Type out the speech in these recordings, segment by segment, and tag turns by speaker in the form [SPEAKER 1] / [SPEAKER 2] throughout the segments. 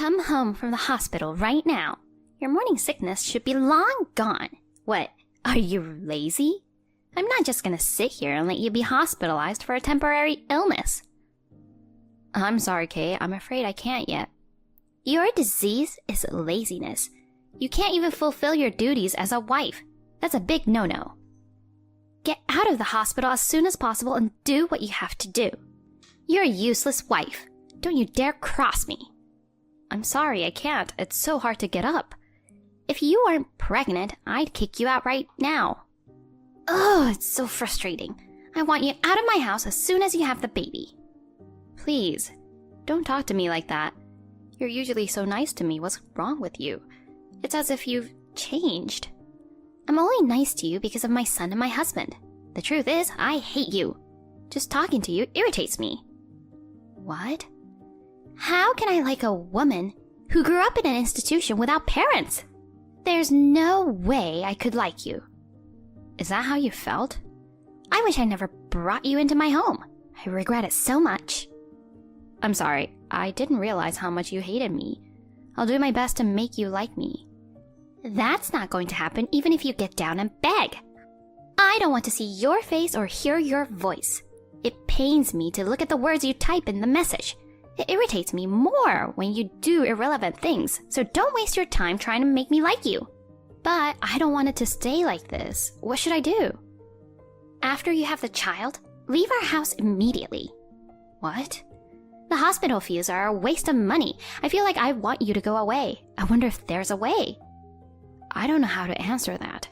[SPEAKER 1] come home from the hospital right now. Your morning sickness should be long gone. What, are you lazy? I'm not just gonna sit here and let you be hospitalized for a temporary illness. I'm sorry, Kay. I'm afraid I can't yet. Your disease is laziness. You can't even fulfill your duties as a wife. That's a big no-no. Get out of the hospital as soon as possible and do what you have to do. You're a useless wife. Don't you dare cross me. I'm sorry, I can't. It's so hard to get up. If you weren't pregnant, I'd kick you out right now. Oh, it's so frustrating. I want you out of my house as soon as you have the baby. Please, don't talk to me like that. You're usually so nice to me. What's wrong with you? It's as if you've changed. I'm only nice to you because of my son and my husband. The truth is, I hate you. Just talking to you irritates me. What? How can I like a woman who grew up in an institution without parents? There's no way I could like you. Is that how you felt? I wish I never brought you into my home. I regret it so much. I'm sorry. I didn't realize how much you hated me. I'll do my best to make you like me. That's not going to happen even if you get down and beg. I don't want to see your face or hear your voice. It pains me to look at the words you type in the message. It irritates me more when you do irrelevant things, so don't waste your time trying to make me like you. But I don't want it to stay like this. What should I do? After you have the child, leave our house immediately. What? The hospital fees are a waste of money. I feel like I want you to go away. I wonder if there's a way. I don't know how to answer that.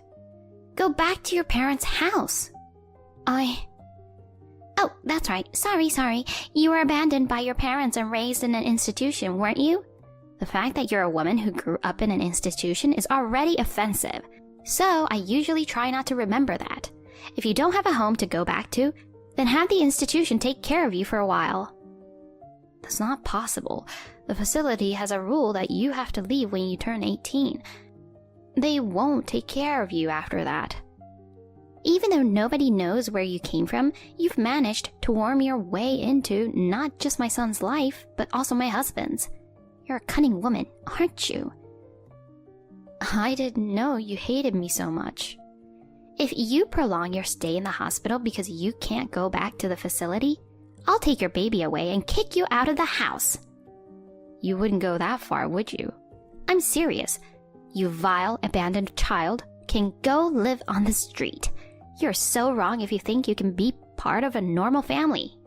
[SPEAKER 1] Go back to your parents' house. Oh, that's right. Sorry. You were abandoned by your parents and raised in an institution, weren't you? The fact that you're a woman who grew up in an institution is already offensive. So I usually try not to remember that. If you don't have a home to go back to, then have the institution take care of you for a while. That's not possible. The facility has a rule that you have to leave when you turn 18. They won't take care of you after that. Even though nobody knows where you came from, you've managed to worm your way into not just my son's life, but also my husband's. You're a cunning woman, aren't you? I didn't know you hated me so much. If you prolong your stay in the hospital because you can't go back to the facility, I'll take your baby away and kick you out of the house. You wouldn't go that far, would you? I'm serious. You vile, abandoned child can go live on the street. You're so wrong if you think you can be part of a normal family.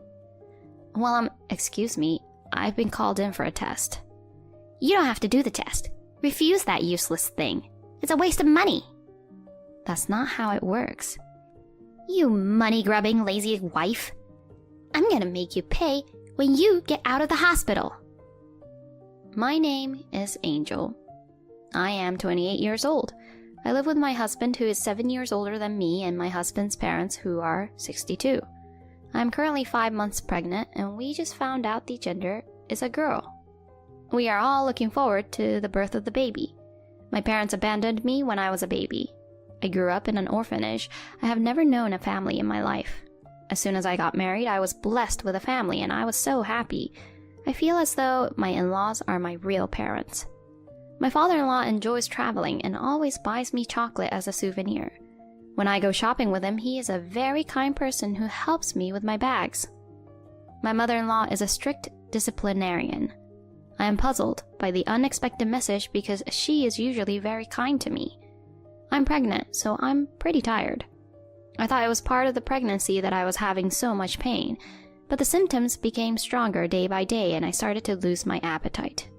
[SPEAKER 1] Well, excuse me, I've been called in for a test. You don't have to do the test. Refuse that useless thing. It's a waste of money. That's not how it works. You money-grubbing, lazy wife. I'm gonna make you pay when you get out of the hospital. My name is Angel. I am 28 years old. I live with my husband, who is 7 years older than me, and my husband's parents, who are 62. I'm currently 5 months pregnant, and we just found out the gender is a girl. We are all looking forward to the birth of the baby. My parents abandoned me when I was a baby. I grew up in an orphanage. I have never known a family in my life. As soon as I got married, I was blessed with a family, and I was so happy. I feel as though my in-laws are my real parents. My father-in-law enjoys traveling and always buys me chocolate as a souvenir. When I go shopping with him, he is a very kind person who helps me with my bags. My mother-in-law is a strict disciplinarian. I am puzzled by the unexpected message because she is usually very kind to me. I'm pregnant, so I'm pretty tired. I thought it was part of the pregnancy that I was having so much pain, but the symptoms became stronger day by day and I started to lose my appetite.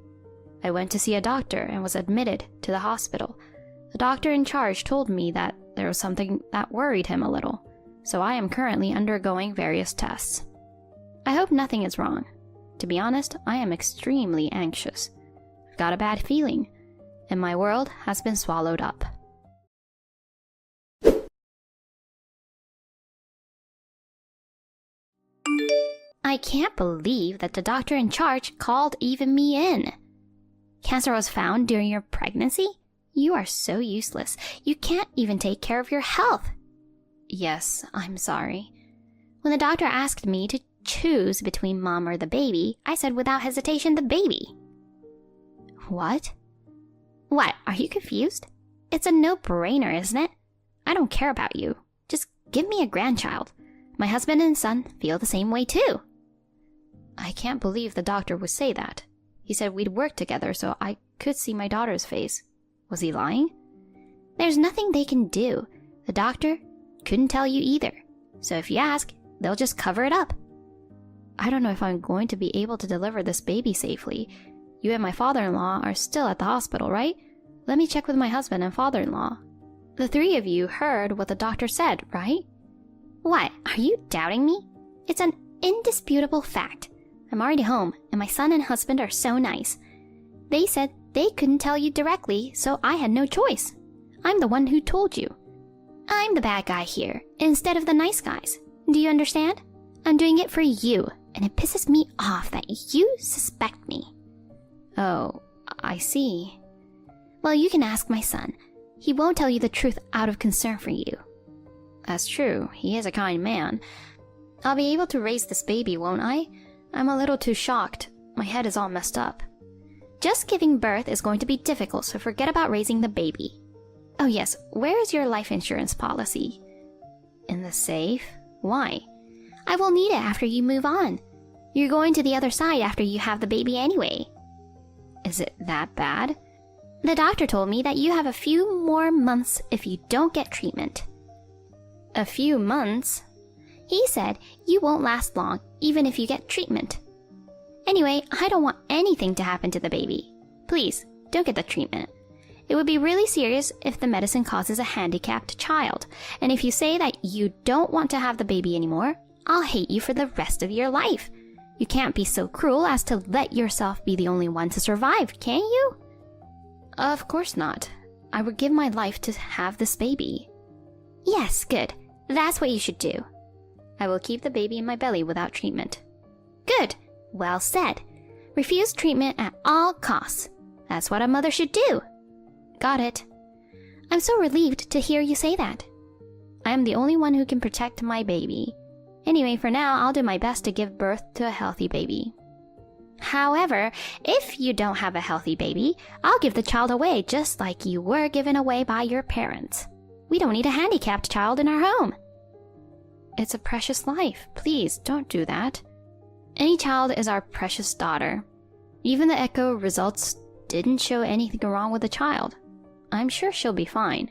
[SPEAKER 1] I went to see a doctor and was admitted to the hospital. The doctor in charge told me that there was something that worried him a little, so I am currently undergoing various tests. I hope nothing is wrong. To be honest, I am extremely anxious. I've got a bad feeling, and my world has been swallowed up. I can't believe that the doctor in charge called even me in. Cancer was found during your pregnancy? You are so useless. You can't even take care of your health. Yes, I'm sorry. When the doctor asked me to choose between mom or the baby, I said without hesitation the baby. What? What, are you confused? It's a no-brainer, isn't it? I don't care about you. Just give me a grandchild. My husband and son feel the same way too. I can't believe the doctor would say that. He said we'd work together so I could see my daughter's face. Was he lying? There's nothing they can do. The doctor couldn't tell you either. So if you ask, they'll just cover it up. I don't know if I'm going to be able to deliver this baby safely. You and my father-in-law are still at the hospital, right? Let me check with my husband and father-in-law. The three of you heard what the doctor said, right? What, are you doubting me? It's an indisputable fact. I'm already home, and my son and husband are so nice. They said they couldn't tell you directly, so I had no choice. I'm the one who told you. I'm the bad guy here, instead of the nice guys. Do you understand? I'm doing it for you, and it pisses me off that you suspect me. Oh, I see. Well, you can ask my son. He won't tell you the truth out of concern for you. That's true, he is a kind man. I'll be able to raise this baby, won't I? I'm a little too shocked. My head is all messed up. Just giving birth is going to be difficult, so forget about raising the baby. Oh yes, where is your life insurance policy? In the safe? Why? I will need it after you move on. You're going to the other side after you have the baby anyway. Is it that bad? The doctor told me that you have a few more months if you don't get treatment. A few months? He said you won't last long, even if you get treatment. Anyway, I don't want anything to happen to the baby. Please, don't get the treatment. It would be really serious if the medicine causes a handicapped child. And if you say that you don't want to have the baby anymore, I'll hate you for the rest of your life. You can't be so cruel as to let yourself be the only one to survive, can you? Of course not. I would give my life to have this baby. Yes, good. That's what you should do. I will keep the baby in my belly without treatment. Good. Well said. Refuse treatment at all costs. That's what a mother should do. Got it. I'm so relieved to hear you say that. I am the only one who can protect my baby. Anyway, for now, I'll do my best to give birth to a healthy baby. However, if you don't have a healthy baby, I'll give the child away just like you were given away by your parents. We don't need a handicapped child in our home. It's a precious life. Please, don't do that. Any child is our precious daughter. Even the echo results didn't show anything wrong with the child. I'm sure she'll be fine.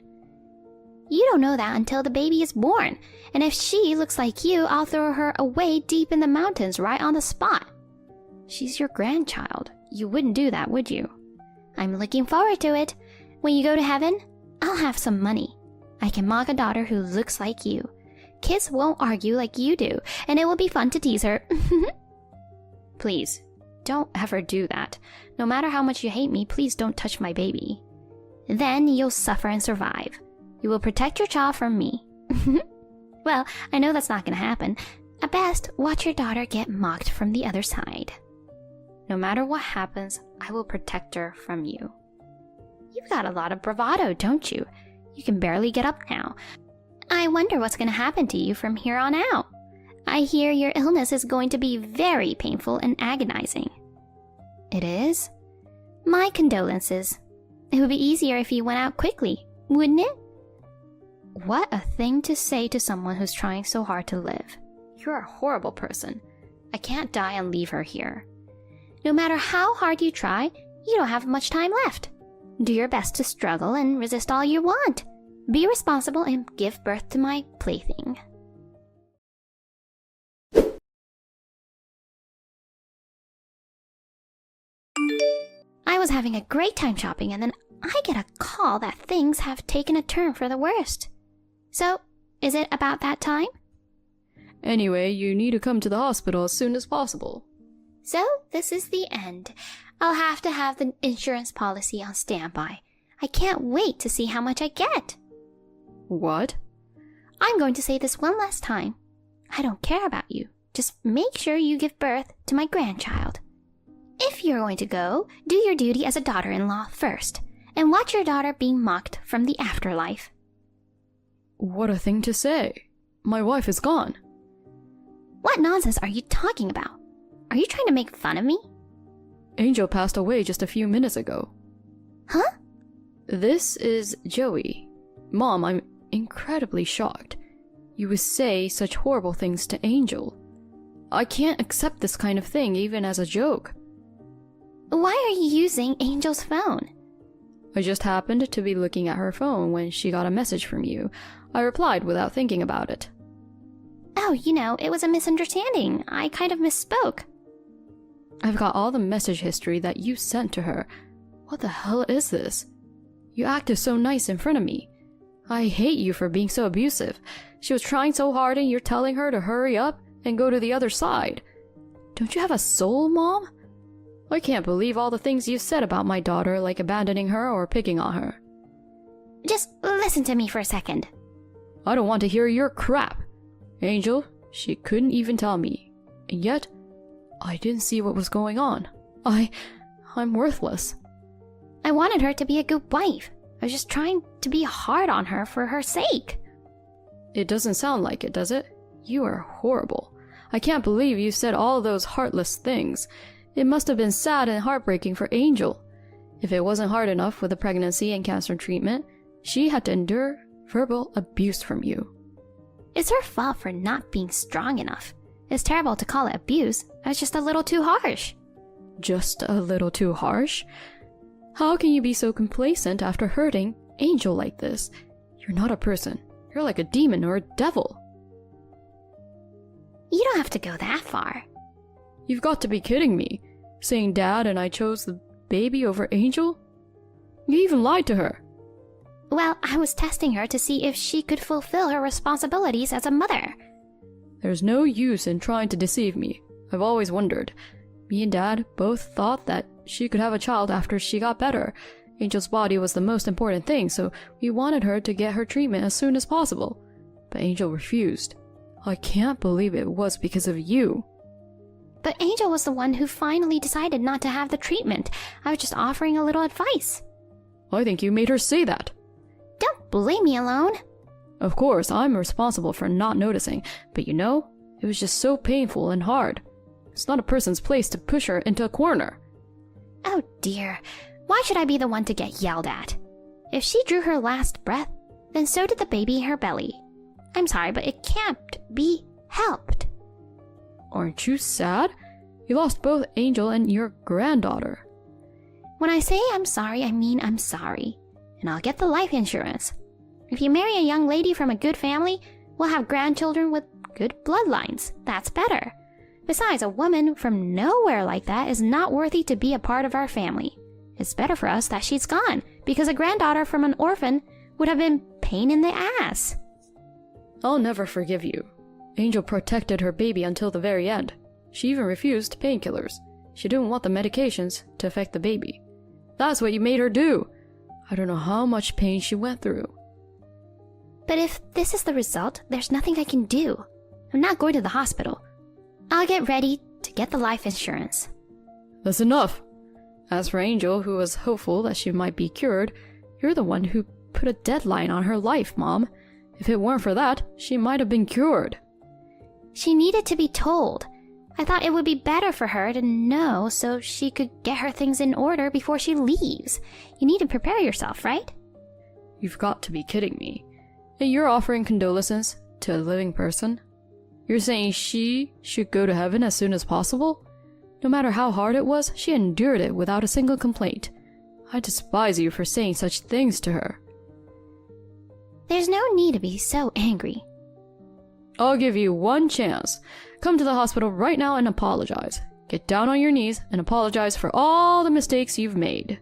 [SPEAKER 1] You don't know that until the baby is born, and if she looks like you, I'll throw her away deep in the mountains right on the spot. She's your grandchild. You wouldn't do that, would you? I'm looking forward to it. When you go to heaven, I'll have some money. I can mock a daughter who looks like you. Kids won't argue like you do, and it will be fun to tease her. Please, don't ever do that. No matter how much you hate me, please don't touch my baby. Then you'll suffer and survive. You will protect your child from me. Well, I know that's not going to happen. At best, watch your daughter get mocked from the other side. No matter what happens, I will protect her from you. You've got a lot of bravado, don't you? You can barely get up now. I wonder what's going to happen to you from here on out. I hear your illness is going to be very painful and agonizing. It is? My condolences. It would be easier if you went out quickly, wouldn't it? What a thing to say to someone who's trying so hard to live. You're a horrible person. I can't die and leave her here. No matter how hard you try, you don't have much time left. Do your best to struggle and resist all you want. Be responsible and give birth to my plaything. I was having a great time shopping and then I get a call that things have taken a turn for the worst. So, is it about that time?
[SPEAKER 2] Anyway, you need to come to the hospital as soon as possible.
[SPEAKER 1] So, this is the end. I'll have to have the insurance policy on standby. I can't wait to see how much I get.
[SPEAKER 2] What?
[SPEAKER 1] I'm going to say this one last time. I don't care about you. Just make sure you give birth to my grandchild. If you're going to go, do your duty as a daughter-in-law first, and watch your daughter being mocked from the afterlife.
[SPEAKER 2] What a thing to say. My wife is gone.
[SPEAKER 1] What nonsense are you talking about? Are you trying to make fun of me?
[SPEAKER 2] Angel passed away just a few minutes ago.
[SPEAKER 1] Huh?
[SPEAKER 2] This is Joey. Mom, I'm incredibly shocked. You would say such horrible things to Angel. I can't accept this kind of thing even as a joke.
[SPEAKER 1] Why are you using Angel's phone?
[SPEAKER 2] I just happened to be looking at her phone when she got a message from you. I replied without thinking about it.
[SPEAKER 1] Oh, it was a misunderstanding. I kind of misspoke.
[SPEAKER 2] I've got all the message history that you sent to her. What the hell is this? You acted so nice in front of me. I hate you for being so abusive. She was trying so hard and you're telling her to hurry up and go to the other side. Don't you have a soul, Mom? I can't believe all the things you said about my daughter, like abandoning her or picking on her.
[SPEAKER 1] Just listen to me for a second.
[SPEAKER 2] I don't want to hear your crap. Angel, she couldn't even tell me. And yet, I didn't see what was going on. I'm worthless.
[SPEAKER 1] I wanted her to be a good wife. I was just trying to be hard on her for her sake.
[SPEAKER 2] It doesn't sound like it, does it? You are horrible. I can't believe you said all those heartless things. It must have been sad and heartbreaking for Angel. If it wasn't hard enough with the pregnancy and cancer treatment, she had to endure verbal abuse from you.
[SPEAKER 1] It's her fault for not being strong enough. It's terrible to call it abuse. I was just a little too harsh.
[SPEAKER 2] Just a little too harsh? How can you be so complacent after hurting Angel like this? You're not a person. You're like a demon or a devil.
[SPEAKER 1] You don't have to go that far.
[SPEAKER 2] You've got to be kidding me. Saying Dad and I chose the baby over Angel? You even lied to her.
[SPEAKER 1] Well, I was testing her to see if she could fulfill her responsibilities as a mother.
[SPEAKER 2] There's no use in trying to deceive me. I've always wondered. Me and Dad both thought that she could have a child after she got better. Angel's body was the most important thing, so we wanted her to get her treatment as soon as possible. But Angel refused. I can't believe it was because of you.
[SPEAKER 1] But Angel was the one who finally decided not to have the treatment. I was just offering a little advice.
[SPEAKER 2] I think you made her say that.
[SPEAKER 1] Don't blame me alone.
[SPEAKER 2] Of course, I'm responsible for not noticing, but it was just so painful and hard. It's not a person's place to push her into a corner.
[SPEAKER 1] Oh dear, why should I be the one to get yelled at? If she drew her last breath, then so did the baby in her belly. I'm sorry, but it can't be helped.
[SPEAKER 2] Aren't you sad? You lost both Angel and your granddaughter.
[SPEAKER 1] When I say I'm sorry, I mean I'm sorry. And I'll get the life insurance. If you marry a young lady from a good family, we'll have grandchildren with good bloodlines. That's better. Besides, a woman from nowhere like that is not worthy to be a part of our family. It's better for us that she's gone, because a granddaughter from an orphan would have been pain in the ass.
[SPEAKER 2] I'll never forgive you. Angel protected her baby until the very end. She even refused painkillers. She didn't want the medications to affect the baby. That's what you made her do. I don't know how much pain she went through.
[SPEAKER 1] But if this is the result, there's nothing I can do. I'm not going to the hospital. I'll get ready to get the life insurance.
[SPEAKER 2] That's enough. As for Angel, who was hopeful that she might be cured, you're the one who put a deadline on her life, Mom. If it weren't for that, she might have been cured.
[SPEAKER 1] She needed to be told. I thought it would be better for her to know so she could get her things in order before she leaves. You need to prepare yourself, right?
[SPEAKER 2] You've got to be kidding me. And you're offering condolences to a living person? You're saying she should go to heaven as soon as possible? No matter how hard it was, she endured it without a single complaint. I despise you for saying such things to her.
[SPEAKER 1] There's no need to be so angry.
[SPEAKER 2] I'll give you one chance. Come to the hospital right now and apologize. Get down on your knees and apologize for all the mistakes you've made.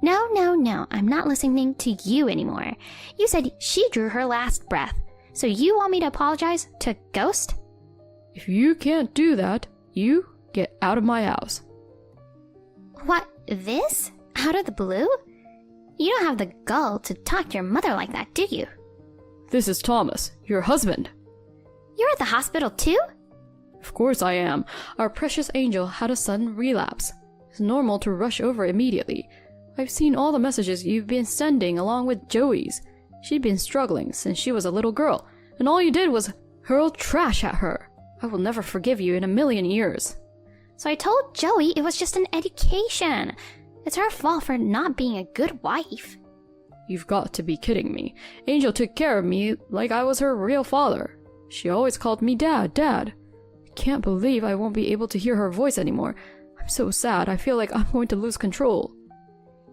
[SPEAKER 1] No, I'm not listening to you anymore. You said she drew her last breath. So you want me to apologize to Ghost?
[SPEAKER 2] If you can't do that, you get out of my house.
[SPEAKER 1] What, this? Out of the blue? You don't have the gall to talk to your mother like that, do you?
[SPEAKER 2] This is Thomas, your husband.
[SPEAKER 1] You're at the hospital too?
[SPEAKER 2] Of course I am. Our precious Angel had a sudden relapse. It's normal to rush over immediately. I've seen all the messages you've been sending along with Joey's. She'd been struggling since she was a little girl, and all you did was hurl trash at her. I will never forgive you in a million years.
[SPEAKER 1] So I told Joey it was just an education. It's her fault for not being a good wife.
[SPEAKER 2] You've got to be kidding me. Angel took care of me like I was her real father. She always called me Dad, Dad. I can't believe I won't be able to hear her voice anymore. I'm so sad. I feel like I'm going to lose control.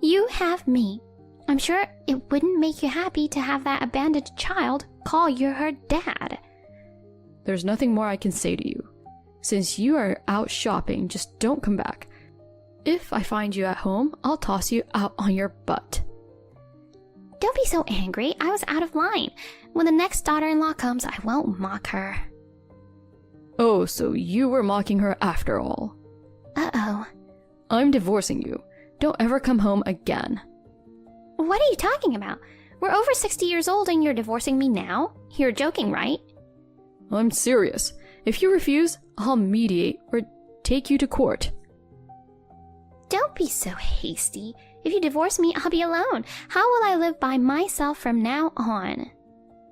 [SPEAKER 1] You have me. I'm sure it wouldn't make you happy to have that abandoned child call you her dad.
[SPEAKER 2] There's nothing more I can say to you. Since you are out shopping, just don't come back. If I find you at home, I'll toss you out on your butt.
[SPEAKER 1] Don't be so angry. I was out of line. When the next daughter-in-law comes, I won't mock her.
[SPEAKER 2] Oh, so you were mocking her after all.
[SPEAKER 1] Uh-oh.
[SPEAKER 2] I'm divorcing you. Don't ever come home again.
[SPEAKER 1] What are you talking about? We're over 60 years old and you're divorcing me now? You're joking, right?
[SPEAKER 2] I'm serious. If you refuse, I'll mediate or take you to court.
[SPEAKER 1] Don't be so hasty. If you divorce me, I'll be alone. How will I live by myself from now on?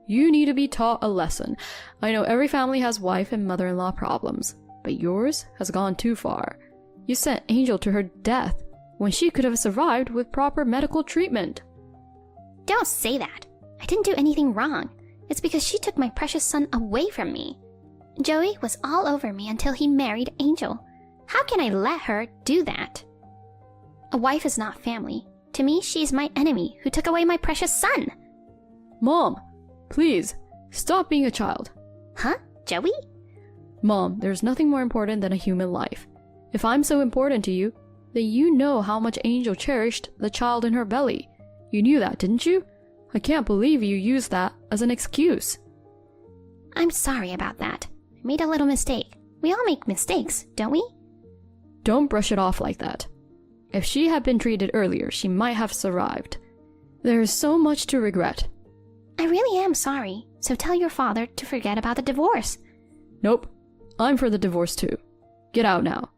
[SPEAKER 2] You need to be taught a lesson. I know every family has wife and mother-in-law problems, but yours has gone too far. You sent Angel to her death when she could have survived with proper medical treatment.
[SPEAKER 1] Don't say that. I didn't do anything wrong. It's because she took my precious son away from me. Joey was all over me until he married Angel. How can I let her do that? A wife is not family. To me, she's my enemy who took away my precious son.
[SPEAKER 2] Mom, please, stop being a child.
[SPEAKER 1] Huh? Joey?
[SPEAKER 2] Mom, there's nothing more important than a human life. If I'm so important to you, then you know how much Angel cherished the child in her belly. You knew that, didn't you? I can't believe you used that as an excuse.
[SPEAKER 1] I'm sorry about that. I made a little mistake. We all make mistakes, don't we?
[SPEAKER 2] Don't brush it off like that. If she had been treated earlier, she might have survived. There is so much to regret.
[SPEAKER 1] I really am sorry, so tell your father to forget about the divorce.
[SPEAKER 2] Nope. I'm for the divorce too. Get out now.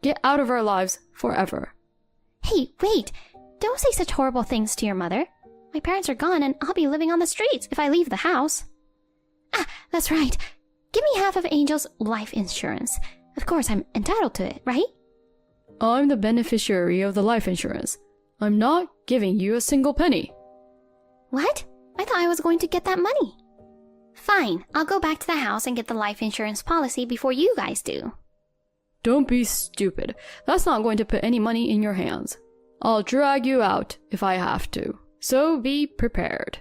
[SPEAKER 2] Get out of our lives forever.
[SPEAKER 1] Hey, wait! Don't say such horrible things to your mother. My parents are gone and I'll be living on the streets if I leave the house. Ah, that's right. Give me half of Angel's life insurance. Of course, I'm entitled to it, right?
[SPEAKER 2] I'm the beneficiary of the life insurance. I'm not giving you a single penny.
[SPEAKER 1] What? I thought I was going to get that money. Fine, I'll go back to the house and get the life insurance policy before you guys do.
[SPEAKER 2] Don't be stupid. That's not going to put any money in your hands. I'll drag you out if I have to. So be prepared.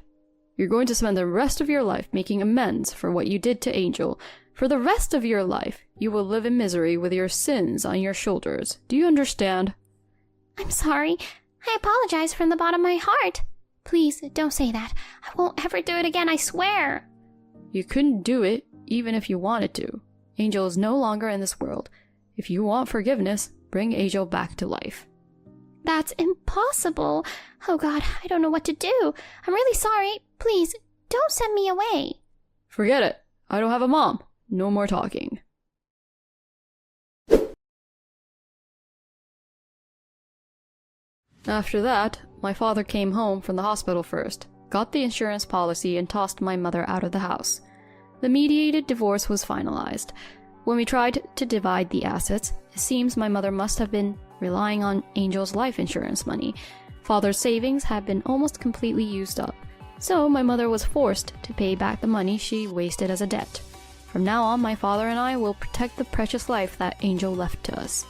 [SPEAKER 2] You're going to spend the rest of your life making amends for what you did to Angel. For the rest of your life, you will live in misery with your sins on your shoulders. Do you understand?
[SPEAKER 1] I'm sorry. I apologize from the bottom of my heart. Please, don't say that. I won't ever do it again, I swear.
[SPEAKER 2] You couldn't do it, even if you wanted to. Angel is no longer in this world. If you want forgiveness, bring Angel back to life.
[SPEAKER 1] That's impossible. Oh God, I don't know what to do. I'm really sorry. Please, don't send me away.
[SPEAKER 2] Forget it. I don't have a mom. No more talking. After that, my father came home from the hospital first, got the insurance policy, and tossed my mother out of the house. The mediated divorce was finalized. When we tried to divide the assets, it seems my mother must have been relying on Angel's life insurance money. Father's savings had been almost completely used up, so my mother was forced to pay back the money she wasted as a debt. From now on, my father and I will protect the precious life that Angel left to us.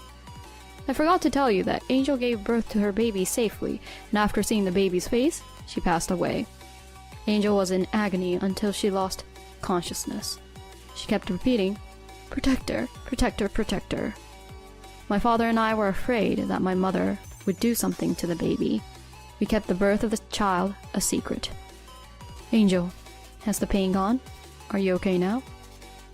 [SPEAKER 2] I forgot to tell you that Angel gave birth to her baby safely, and after seeing the baby's face, she passed away. Angel was in agony until she lost consciousness. She kept repeating, "Protector, protector, protector." My father and I were afraid that my mother would do something to the baby. We kept the birth of the child a secret. Angel, has the pain gone? Are you okay now?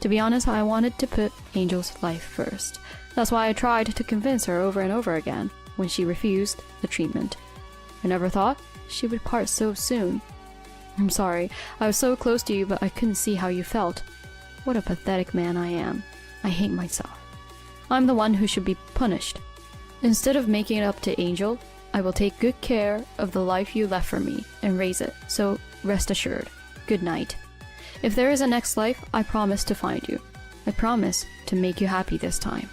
[SPEAKER 2] To be honest, I wanted to put Angel's life first. That's why I tried to convince her over and over again when she refused the treatment. I never thought she would part so soon. I'm sorry, I was so close to you, but I couldn't see how you felt. What a pathetic man I am. I hate myself. I'm the one who should be punished. Instead of making it up to Angel, I will take good care of the life you left for me and raise it, so rest assured. Good night. If there is a next life, I promise to find you. I promise to make you happy this time.